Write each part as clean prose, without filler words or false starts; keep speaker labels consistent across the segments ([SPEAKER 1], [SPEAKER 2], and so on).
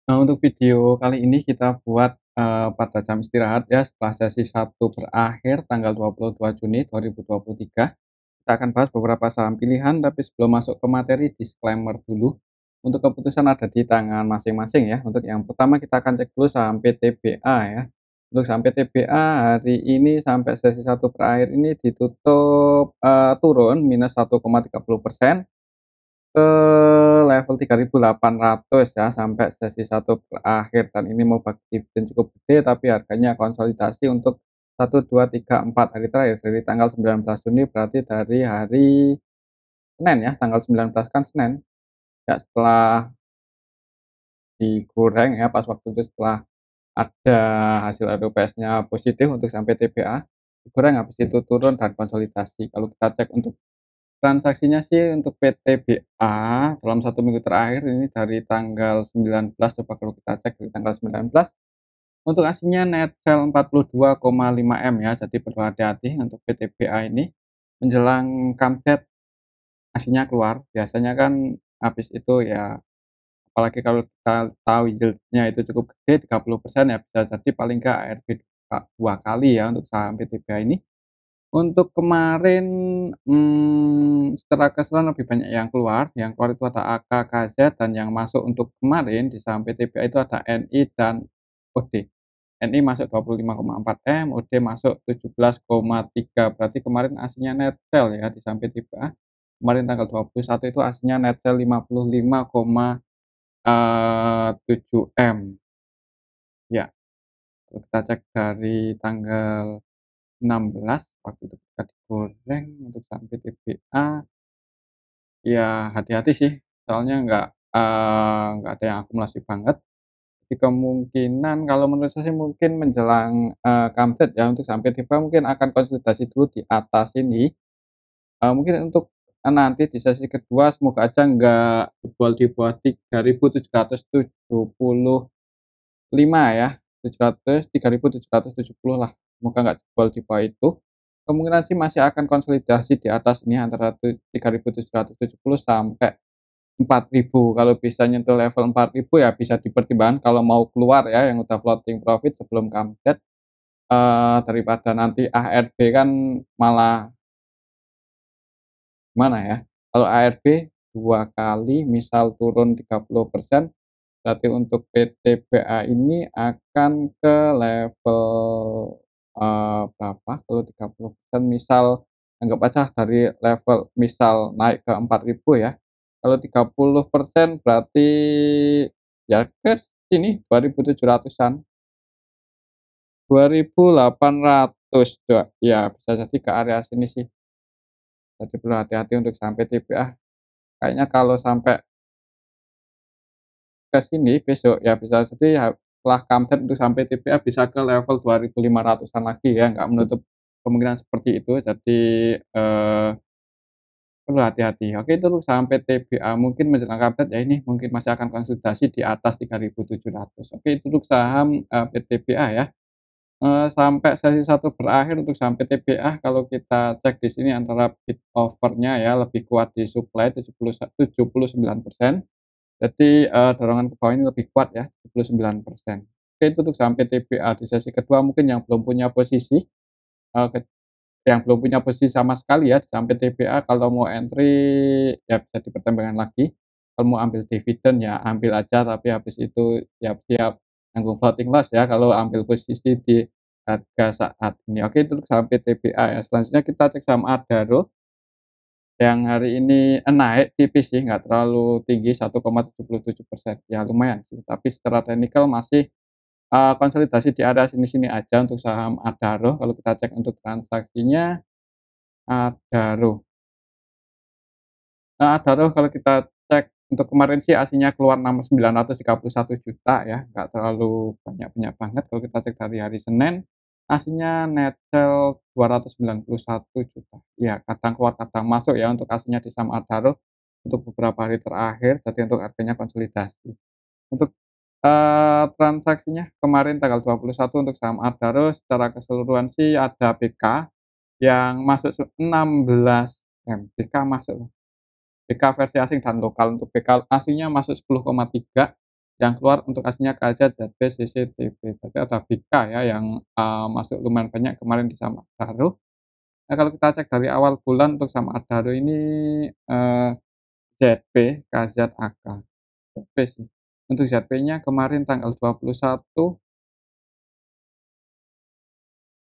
[SPEAKER 1] Nah, untuk video kali ini kita buat, pada jam istirahat ya setelah sesi satu berakhir tanggal 22 Juni 2023. Kita akan bahas beberapa saham pilihan, tapi sebelum masuk ke materi disclaimer dulu. Untuk keputusan ada di tangan masing-masing ya. Untuk yang pertama kita akan cek dulu saham PTBA ya. Untuk saham PTBA hari ini sampai sesi satu berakhir ini ditutup, turun minus 1,30% ke level 3.800 ya sampai sesi satu berakhir, dan ini mau bagi dividen cukup gede tapi harganya konsolidasi untuk 1, 2, 3, 4 hari terakhir dari tanggal 19 Juni, berarti dari hari Senin ya, tanggal 19 kan Senin. Ya setelah digoreng ya pas waktu itu, setelah ada hasil RUPS-nya positif untuk sampai TBA, digoreng habis itu turun dan konsolidasi. Kalau kita cek untuk transaksinya sih untuk PTBA dalam 1 minggu terakhir ini dari tanggal 19, coba kalau kita cek dari tanggal 19, untuk aslinya net sell 42,5 M ya, jadi perlu hati-hati untuk PTBA ini menjelang comeback aslinya keluar. Biasanya kan habis itu ya, apalagi kalau kita tahu yield-nya itu cukup gede 30% ya, bisa jadi paling nggak ARB 2 kali ya untuk saham PTBA ini. Untuk kemarin, secara keseluruhan lebih banyak yang keluar itu ada AK, KZ, dan yang masuk untuk kemarin di saham PTBA itu ada NI dan OD. NI masuk 25,4 M, OD masuk 17,3, berarti kemarin aslinya net sell ya di saham PTBA. Kemarin tanggal 21 itu aslinya net sell 55,7 M. Ya, kalau kita cek dari tanggal 16 waktu itu ketika digoreng untuk saham PTBA, ya hati-hati sih, soalnya nggak ada yang akumulasi banget. Jadi kemungkinan kalau menurut saya sih mungkin menjelang, comeback ya untuk saham PTBA mungkin akan konsolidasi dulu di atas ini, mungkin untuk, nanti di sesi kedua semoga aja nggak jebol di bawah 3.775 ya, 3.770 lah, semoga nggak jebol di bawah itu. Kemungkinan sih masih akan konsolidasi di atas ini antara 3.770 sampai 4.000. Kalau bisa nyentuh level 4.000 ya bisa dipertimbangkan kalau mau keluar ya yang udah floating profit sebelum comeback, daripada nanti ARB kan malah gimana ya, kalau ARB 2 kali misal turun 30%, berarti untuk PTBA ini akan ke level, berapa kalau 30% misal, anggap aja dari level misal naik ke 4.000 ya. Kalau 30% berarti ya ke sini 2.700-an, 2.800 ya bisa jadi ke area sini sih. Jadi perlu hati-hati untuk sampai TBA. Kayaknya kalau sampai ke sini besok ya bisa jadi ya setelah comeback untuk sampai TBA bisa ke level 2.500-an lagi ya, nggak menutup kemungkinan seperti itu. Jadi, perlu hati-hati. Oke, itu untuk saham PTBA mungkin menjelang comeback ya ini mungkin masih akan konsolidasi di atas 3.700. Oke, itu untuk saham, PTBA ya. Sampai sesi satu berakhir untuk saham PTBA kalau kita cek di sini antara bid offer-nya ya lebih kuat di supply 79%. Jadi, dorongan ke bawah ini lebih kuat ya, 79%. Oke, itu untuk saham PTBA. Di sesi kedua mungkin yang belum punya posisi, eee, ke yang belum punya posisi sama sekali ya di saham PTBA, kalau mau entry ya bisa dipertimbangkan lagi. Kalau mau ambil dividen ya ambil aja, tapi habis itu siap-siap nanggung floating loss ya kalau ambil posisi di harga saat ini. Oke, itu untuk saham PTBA ya. Selanjutnya kita cek saham Adaro yang hari ini, naik tipis sih, nggak terlalu tinggi 1,77%, ya lumayan sih, tapi secara teknikal masih, konsolidasi di area sini-sini aja untuk saham Adaro. Kalau kita cek untuk transaksinya, Adaro Adaro kalau kita cek untuk kemarin sih aslinya keluar 931 juta ya, nggak terlalu banyak-banyak banget. Kalau kita cek dari hari Senin, aslinya net sell 291 juta. Ya, kadang keluar kadang masuk ya untuk aslinya di saham Adaro untuk beberapa hari terakhir, jadi untuk harganya konsolidasi. Untuk, transaksinya kemarin tanggal 21 untuk saham Adaro secara keseluruhan sih ada BK yang masuk 16 M, BK masuk loh. BK versi asing dan lokal. Untuk BK aslinya masuk 10,3, yang keluar untuk aslinya KZ, ZB, CCTB. Berarti ada BK ya yang, masuk lumayan banyak kemarin di saham Adaro. Nah, kalau kita cek dari awal bulan untuk saham Adaro ini, ZB, KZ, AK. ZB sih. Untuk ZB-nya kemarin tanggal 21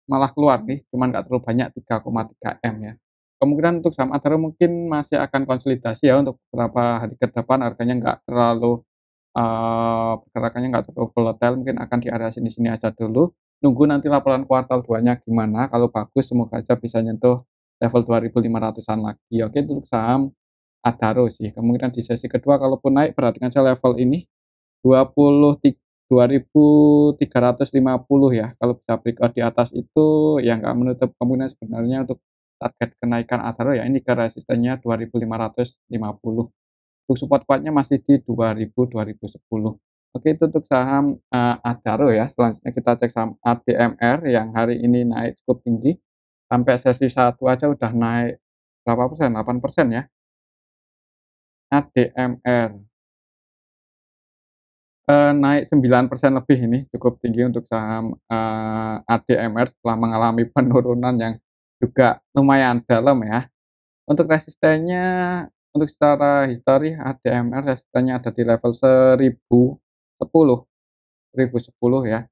[SPEAKER 1] malah keluar nih, cuman nggak terlalu banyak 3,3 M ya. Kemungkinan untuk saham Adaro mungkin masih akan konsolidasi ya untuk beberapa hari ke depan harganya nggak terlalu, pergerakannya nggak terlalu volatile, mungkin akan di area sini-sini aja dulu. Nunggu nanti laporan kuartal 2-nya gimana, kalau bagus semoga aja bisa nyentuh level 2.500-an lagi. Oke, itu untuk saham Adaro sih. Kemungkinan di sesi kedua kalaupun naik perhatikan aja level ini 23.350 ya, kalau bisa breakout di atas itu ya nggak menutup kemungkinan sebenarnya untuk target kenaikan Adaro ya ini ke resistennya 2.550. Untuk support kuatnya masih di 2.000, 2.010. Oke itu untuk saham, Adaro ya. Selanjutnya kita cek saham ADMR yang hari ini naik cukup tinggi, sampai sesi 1 aja udah naik berapa persen, 8% ya, ADMR. Naik 9% lebih ini cukup tinggi untuk saham, ADMR setelah mengalami penurunan yang juga lumayan dalam ya. Untuk resistennya, untuk secara histori ADMR resistennya ada di level 1010 ya,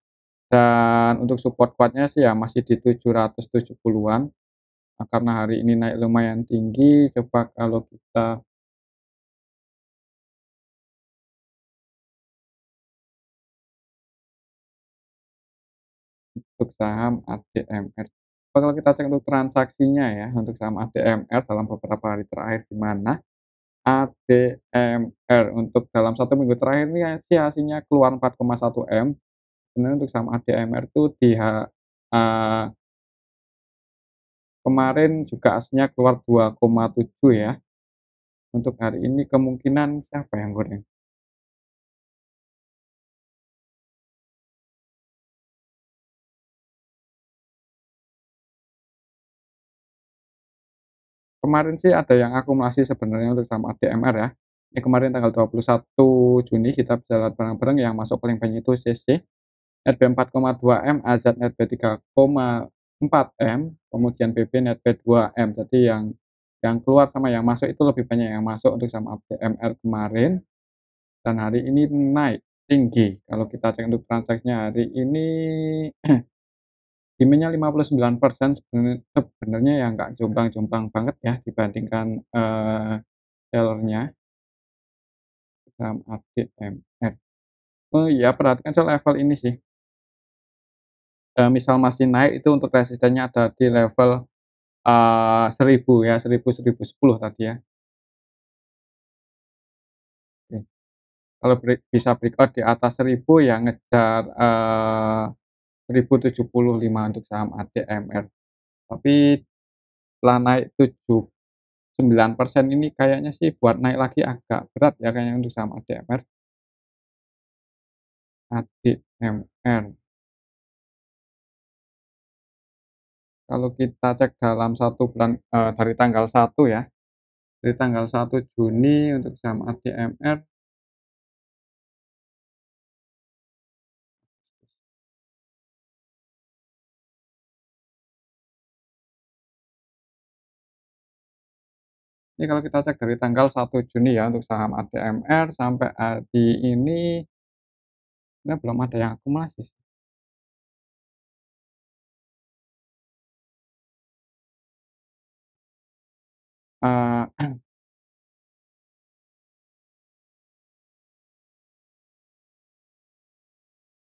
[SPEAKER 1] dan untuk support kuatnya sih ya masih di 770-an. Karena hari ini naik lumayan tinggi, coba kalau kita untuk saham ADMR. Kalau kita cek untuk transaksinya ya, untuk saham ADMR dalam beberapa hari terakhir di mana ADMR untuk dalam 1 minggu terakhir ini sih hasilnya keluar 4,1 M. Sebenarnya untuk saham ADMR itu kemarin juga hasilnya keluar 2,7 ya. Untuk hari ini kemungkinan siapa yang goreng? Kemarin sih ada yang akumulasi sebenarnya untuk saham ADMR ya. Ini kemarin tanggal 21 Juni kita bisa lihat bareng-bareng yang masuk paling banyak itu CC, NetB 4,2 M, AZ NetB 3,4 M, kemudian BB NetB 2 M. Jadi yang keluar sama yang masuk itu lebih banyak yang masuk untuk saham ADMR kemarin dan hari ini naik tinggi. Kalau kita cek untuk transaksinya hari ini demand-nya 59% sebenarnya ya nggak jomplang-jomplang banget ya dibandingkan, seller-nya saham ADMR. Oh iya perhatikan soal level ini sih, misal masih naik itu untuk resistennya ada di level, 1000 ya, 1000, 1010 tadi ya. Oke. Kalau bisa breakout di atas 1000 ya ngejar, 1075 untuk saham ADMR. Tapi setelah naik 9% ini kayaknya sih buat naik lagi agak berat ya kayaknya untuk saham ADMR. Kalau kita cek dalam 1 bulan, dari tanggal 1 ya, dari tanggal 1 Juni untuk saham ADMR, ini kalau kita cek dari tanggal 1 Juni ya untuk saham ADMR sampai hari ini sebenarnya belum ada yang akumulasi sih. Eee,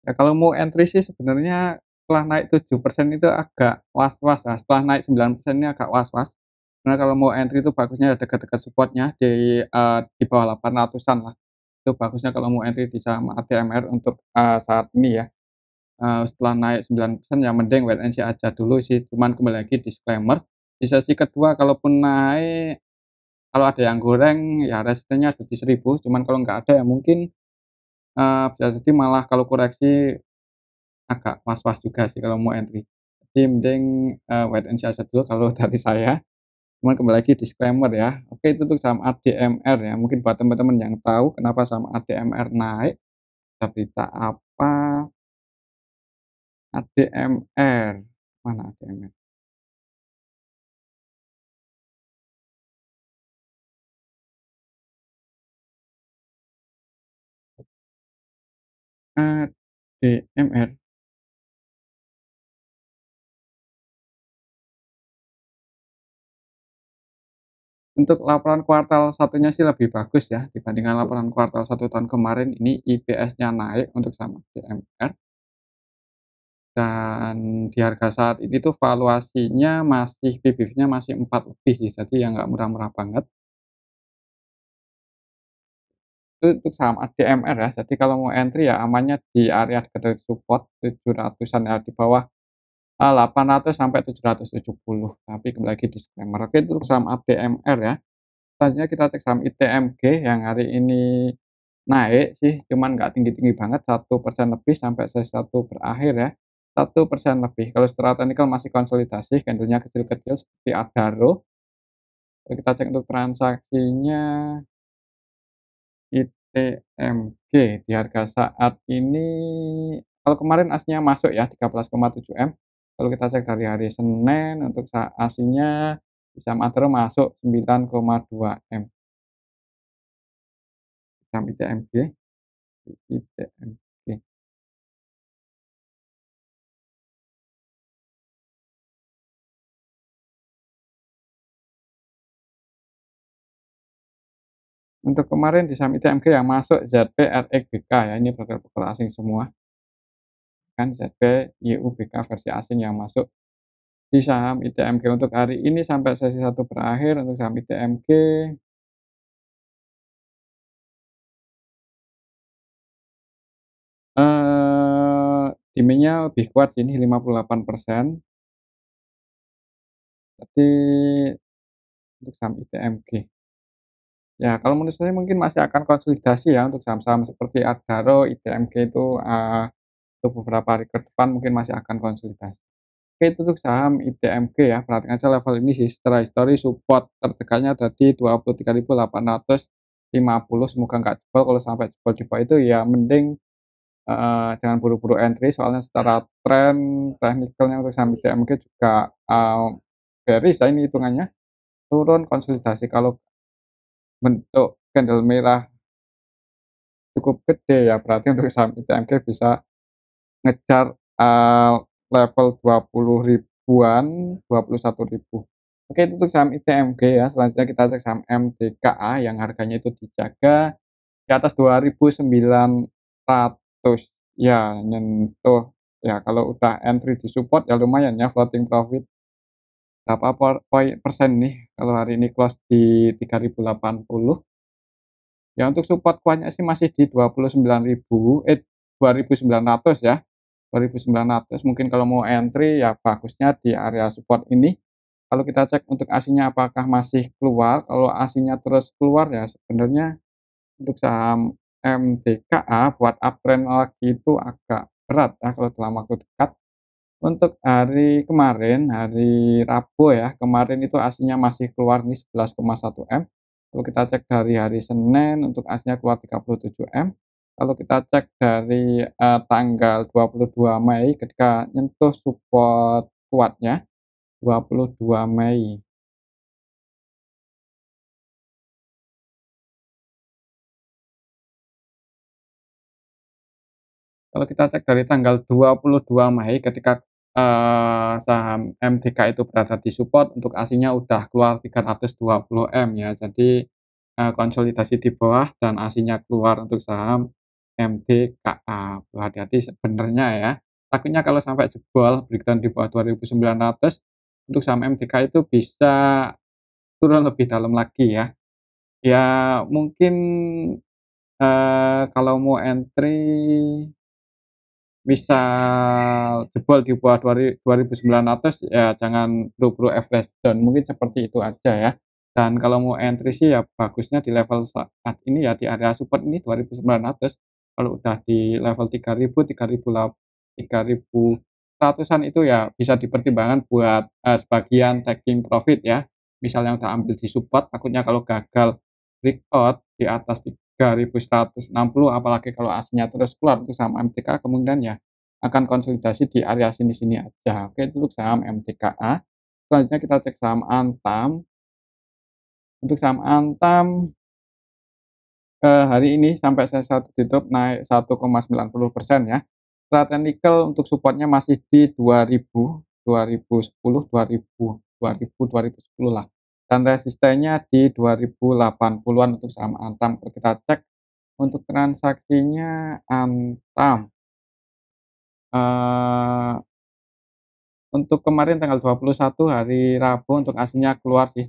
[SPEAKER 1] ya kalau mau entry sih sebenarnya setelah naik 7% itu agak was-was ya, setelah naik 9% ini agak was-was. Karena kalau mau entry itu bagusnya dekat-dekat support-nya di bawah 800-an lah. Itu bagusnya kalau mau entry di saham ADMR untuk, saat ini ya. Setelah naik 9% ya mending wait and see aja dulu sih, cuman kembali lagi disclaimer, di sesi kedua kalaupun naik, kalau ada yang goreng ya resistennya ada di 1000, cuman kalau nggak ada ya mungkin, bisa jadi malah kalau koreksi agak was-was juga sih kalau mau entry. Jadi mending, wait and see aja dulu kalau dari saya, cuman kembali lagi disclaimer ya. Oke itu untuk saham ADMR ya, mungkin buat teman-teman yang tahu kenapa saham ADMR naik, berita apa, ADMR, mana ADMR? ADMR, untuk laporan kuartal satunya sih lebih bagus ya dibandingkan laporan kuartal 1 tahun kemarin, ini IPS-nya naik untuk saham ADMR. Dan di harga saat ini tuh valuasinya masih PBV-nya masih 4 lebih sih, jadi ya nggak murah-murah banget. Itu untuk saham ADMR ya, jadi kalau mau entry ya amannya di area dekat support 700-an ya, di bawah, 800 sampai 770. Tapi kembali lagi disclaimer. Oke, itu untuk saham ADMR ya. Selanjutnya kita cek saham ITMG yang hari ini naik sih, cuman nggak tinggi-tinggi banget, 1% lebih sampai sesi 1 berakhir ya, 1% lebih. Kalau secara teknikal masih konsolidasi, candlenya kecil-kecil seperti Adaro. Kalau kita cek untuk transaksinya, ITMG di harga saat ini, kalau kemarin aslinya masuk ya 13,7 M. Kalau kita cek dari hari Senin untuk aslinya di saham Adaro masuk 9,2 M, saham ITMG. ITMG. Untuk kemarin di saham ITMG yang masuk ZP, RX, BK ya, ini broker-broker asing semua, kan ZP, YU, BK versi asing yang masuk di saham ITMG. Untuk hari ini sampai sesi 1 berakhir untuk saham ITMG, demand-nya lebih kuat sih, ini 58%, tapi untuk saham ITMG. Ya, kalau menurut saya mungkin masih akan konsolidasi ya untuk saham-saham seperti Adaro, ITMG itu, untuk beberapa hari ke depan mungkin masih akan konsolidasi. Oke, itu untuk saham ITMG ya, perhatikan aja level ini sih secara histori support terdekatnya ada di 23.850, semoga nggak jebol, kalau sampai jebol di bawah itu ya mending, jangan buru-buru entry soalnya secara tren teknikalnya untuk saham ITMG juga, bearish ya ini hitungannya, turun konsolidasi kalau bentuk candle merah cukup gede ya berarti untuk saham ITMG bisa ngejar, level 20 ribuan, 21.000. Oke, itu untuk saham ITMG ya, selanjutnya kita cek saham MDKA yang harganya itu dijaga di atas 2.900, ya nyentuh, ya kalau udah entry di support ya lumayan ya floating profit berapa persen nih, kalau hari ini close di 3.080. Ya untuk support kuatnya sih masih di 2.900 ya, 2.900 mungkin kalau mau entry ya bagusnya di area support ini. Kalau kita cek untuk aslinya apakah masih keluar, kalau aslinya terus keluar ya sebenarnya untuk saham MDKA buat uptrend lagi itu agak berat ya kalau dalam waktu dekat. Untuk hari kemarin, hari Rabu ya, kemarin itu aslinya masih keluar nih 11,1 M. Kalau kita cek dari hari Senin untuk aslinya keluar 37 M. Kalau kita cek dari, tanggal 22 Mei ketika nyentuh support kuatnya 22 Mei. Kalau kita cek dari tanggal 22 Mei ketika, saham MDK itu berada di support, untuk aslinya udah keluar 320 M ya. Jadi, konsolidasi di bawah dan aslinya keluar untuk saham MDKA. Tuh hati-hati sebenarnya ya. Takutnya kalau sampai jebol breakdown di bawah 2.900 untuk saham MDK itu bisa turun lebih dalam lagi ya. Ya mungkin, kalau mau entry misal jebol di bawah 2.900 ya jangan buru-buru average down, mungkin seperti itu aja ya. Dan kalau mau entry sih ya bagusnya di level saat ini ya di area support ini 2.900, kalau udah di level 3.000, 3.100-an itu ya bisa dipertimbangkan buat, sebagian taking profit ya. Misal yang udah ambil di support takutnya kalau gagal breakout di atas 3.160, apalagi kalau aslinya terus keluar untuk saham MTK kemungkinan ya akan konsolidasi di area sini-sini aja. Oke, itu untuk saham MTKA. Selanjutnya kita cek saham Antam. Untuk saham Antam hari ini sampai sesi 1 tutup naik 1,90% ya. Secara teknikal untuk supportnya masih di 2000, 2010, 2000, 2000, 2010 lah. Dan resistennya di 2080-an untuk saham Antam. Kalau kita cek untuk transaksinya Antam, eee, untuk kemarin tanggal 21 hari Rabu untuk aslinya keluar sih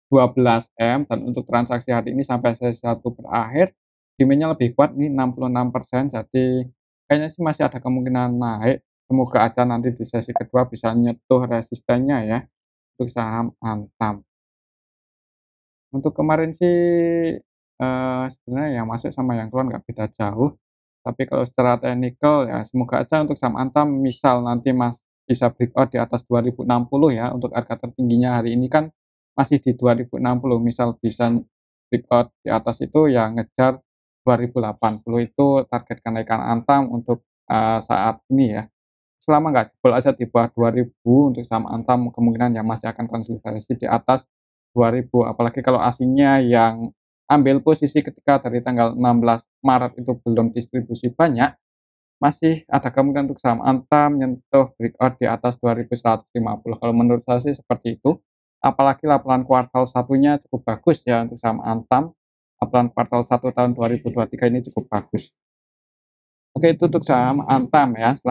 [SPEAKER 1] 12 M, dan untuk transaksi hari ini sampai sesi 1 berakhir, demand-nya lebih kuat nih 66%, jadi kayaknya sih masih ada kemungkinan naik. Semoga aja nanti di sesi kedua bisa nyentuh resistennya ya, untuk saham Antam. Untuk kemarin sih, sebenarnya yang masuk sama yang keluar nggak beda jauh, tapi kalau secara teknikal ya semoga aja untuk saham Antam misal nanti bisa breakout di atas 2060 ya, untuk harga tertingginya hari ini kan masih di 2060, misal bisa breakout di atas itu ya ngejar 2080, itu target kenaikan Antam untuk, saat ini ya. Selama nggak jebol aja di bawah 2000 untuk saham Antam kemungkinan ya masih akan konsolidasi di atas 2000, apalagi kalau aslinya yang ambil posisi ketika dari tanggal 16 Maret itu belum distribusi banyak, masih ada kemungkinan untuk saham Antam nyentuh breakout di atas 2150. Kalau menurut saya sih seperti itu, apalagi laporan kuartal satunya cukup bagus ya untuk saham Antam, laporan kuartal 1 tahun 2023 ini cukup bagus. Oke, itu untuk saham Antam ya.